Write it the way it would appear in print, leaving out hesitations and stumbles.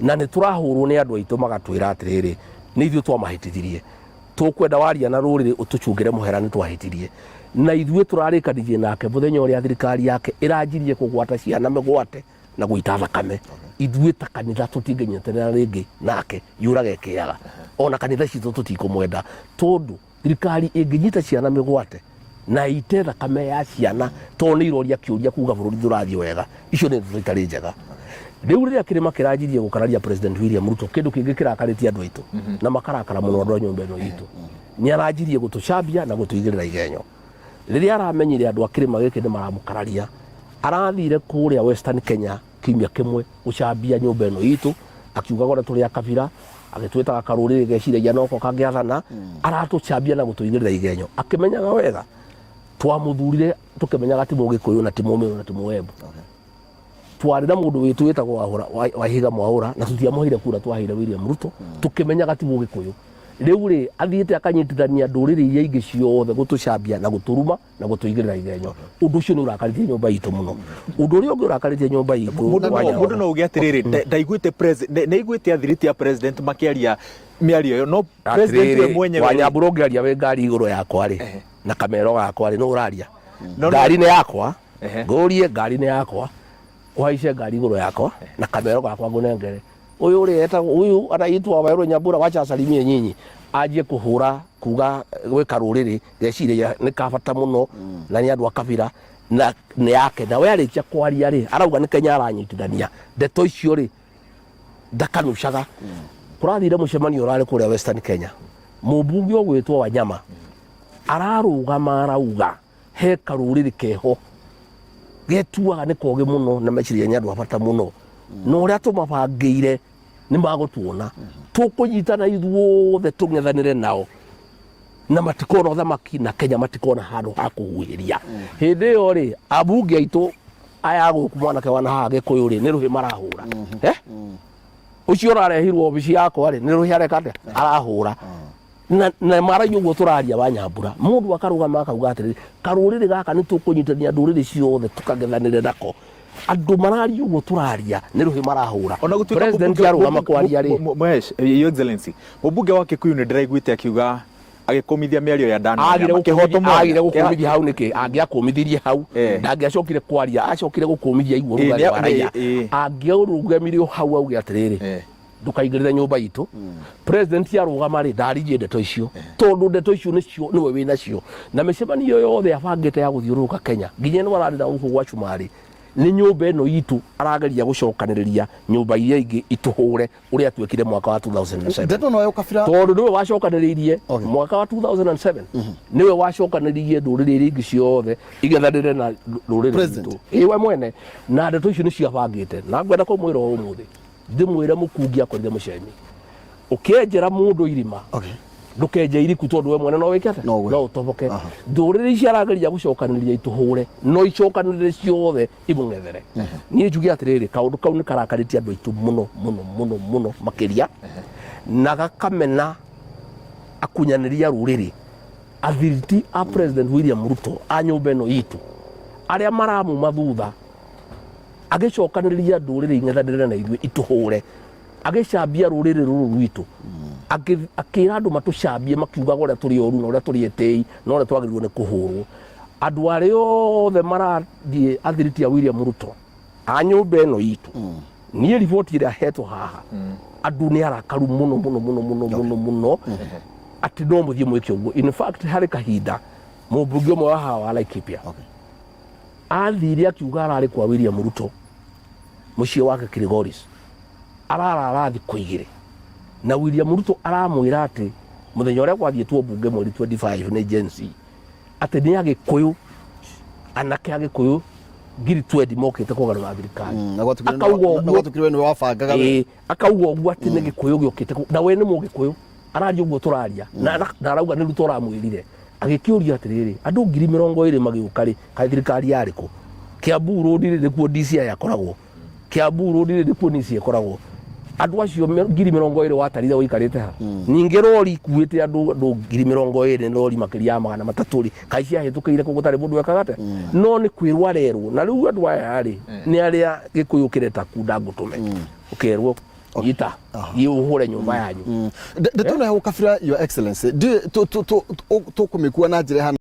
na nä tå rahå nä andå aitå magatwä atä rä nä ithuä twamahätithirie tå kwenda waria na rå rä rä å tå cungä re må hera nä twahätirie na ithuä tå rarä kanirie nake må thenya å rä a thirikari yake ä ranjirie kå gwata ciana mä gwate na gå ita thakame ithuä ta kanitha tå tingänyeterera rä ngä nake yå rage kä aga ona kanitha citå tå tikå mwenda tondå thirikari ä ngä nyita ciana mä gwate na ite thakame ya ciana to nä iroria kä å ria kuga bå rå ri tå rathiä wega icio nä tå itarä njega rä u rä rä a kä rä ma kä ranjirie gå kararia President William Ruto kä ndå kä ngä kä rakarä tie andå aitå na makarakara må no andå a nyå mba ä no itå nä aranjirie gå tå cambia na gå tå igä rä ra igenyo rä rä a aramenyire andå a kä rä ma gä kä nä maramå kararia arathire kå rä a Western Kenya kiumia kä mwe gå cambia nyå mba ä no itå akiugaga å rä a tå rä a kabira agä twä taga karå rä rä geciragia noko kangä athana aratå cambia na gå tå igä rä ra igenyo akä menyaga wega twamå thurire tå kä menyaga timå gä kå yå na timå mä na timå wembu twarä na må ndå wä twä tagwo Wahiga Mwaura na tå tiamåheire kura twaheire William Ruto tå kä menyaga timå gä kå yå rä u rä athiä te akanyitithania ndå rä rä iria ingä ciothe gå tå cambia na gå tå ruma na gå tå igä rä ra igenyo å ndå å cio nä å rakaritie nyå mba itå må no å ndå å rä a å ngä å rakaritie nyå mba itå må ndå no å gä atä rä rä ndaiguä te athiriti ya president makä aria mä ario ä yo no president we mwenyewe Wanyambå rå ngä aria wä ngari igå rå yakwa rä na kamero gakwa rä no å raria ngari nä yakwa ngå rie ngari nä yakwa haice ngari igå rå yakwa na kamero gakwa ngå nengere å yå rä eta å yå araitwa Wairå Nyambura wacha asalimie nyinyi anjie kå hå ra kuga gwä ka rå rä rä geciria nä kabata må no na nä andå a kabira na nä yake na we arä kia kwaria rä arauga nä Kenya aranyitithania ndeto icio rä ndakanucaga kå rathire må cemanio å rarä kå rä a Western Kenya må mbunge å gwä two Wanyama ararå gama arauga he karå rä rä keho getuaga nä kogä må no na meciria nä andå a bata må no na å rä a tå mabangä ire nä magå tuona tå kå nyitana ithuothe tå ng'ethanä re nao na matikona thamaki na Kenya matikona handå ha kå huhä ria hä ndä ä yo rä ambunge aitå aya gå ku mwanake wana haha gä kå yå rä nä rå hä marahå ra å cio å rarehirwo obici yakwa rä nä rå hä areka atä arahå ra na maragia å guo tå raria Wanyambura må ndå akarå gama akauga atä rä karå rä rä gaka nä tå kå nyitania ndå rä rä ciothe tå kang'ethanä re nako andå mararia å guo tå raria nä rå hä marahå ra president arå gama kwaria rä Your Excellency må mbunge wa Kikuyu nä ndäraiguä te akiuga agä kå mithia mä ario ya agire gå kå mithia hau nä kä angä akå mithirie hau ndangä acokire kwaria acokire gå kå mithia iguo rå gari wa raia angä å rå gamire hau auge atä rä rä ndå kaigä rä re nyå mba itå president arå gama rä ndaririe ndeto icio tondå ndeto icio nä we wä nacio na mä cemanio yothe abangä te ya gå thiå rå ka Kenya nginya nä mararä na gå kå gwa cumarä nä nyå mba ä no itå arageria gå cokanä rä ria nyå mba iria ingä itå hå re å rä a twekire mwaka wa 2007 tondå nä we wacokanä rä irie mwaka wa 2007 nä we wacokanä ririe ndå rä rä iria ingä ciothe igethanä re na rå rä rä itå ä we mwene na ndeto icio nä ciabangä te na ngwenda kå mwä ra å må thä ndä mwä re må kungi akorire må cemi å kenjera må ndå irima ndå kenje iriku tondå we mwene no wä ke ate no å toboke ndå rä rä ici arageria gå cokanä ria itå hå re no icokanä rä ciothe imå ng'ethere niä njuge atä rä rä kaå kau nä karakarä tie andå aitå må no må no må no må no makä ria na gakamena akunyanä ria rå rä rä athiriti a president William Ruto a nyå mba ä no itå arä a maramuma thutha agä cokanä ria ndå rä rä ing'ethanä re na ithuä itå hå re agä cambia rå rä rä rå rå rwitå akä ra andå matå cambie makiugaga å rä a tå rä oru na å rä a tå rä ätä na å rä a twagä rirwo nä kå hå rwo andå arä othe marathiä athiriti a William Ruto a nyå mba ä no itå niä riboti ä rä a hetwo haha andå nä arakaru må no må no må no må no må no må no atä no må thiä mwä ke å guo in fact harä kahinda må mbunge å mwe wa haha wa Laikipia athire akiuga ararä kwa William Ruto må ciä wake Kilgoris ararara thikå igä rä na William Ruto aramwä ra atä må thenya å rä a gwathiä two mbunge mweri 25 nä Gen Z atä nä agä kå yå anake agä kå yå ngiri 20 mokä te kå garå ra thirikari akauga å guo atä nä gä kå yå gä å kä te na we nä må gä kå yå araria å guo tå raria na arauga nä Ruto aramwä rire agä kä å ria atä rä rä andå ngiri 20 magä å ka rä kaä thirikari yarä kå Kiambu Road nä kuo DCI yakoragwo Kiambu Road nä kuo NICI ĩkoragwo andå acio ngiri 20 watarire ũikarĩte ha ningĩ rori ikuĩte andũ ngiri 20 rori makĩria ya 300 kaĩ ciahĩtũkĩire kũ gũtarĩ mũndũ ekaga atĩa no nĩ kwĩrwo arerwo na rĩu andũ aya rĩ nĩ arĩa Gĩkũyũ kĩreta kunda ngũtũme ũkerwo Ita. Uhore nyumba yanyu. Ndatona ukafira your excellency. To kumekuwa na njira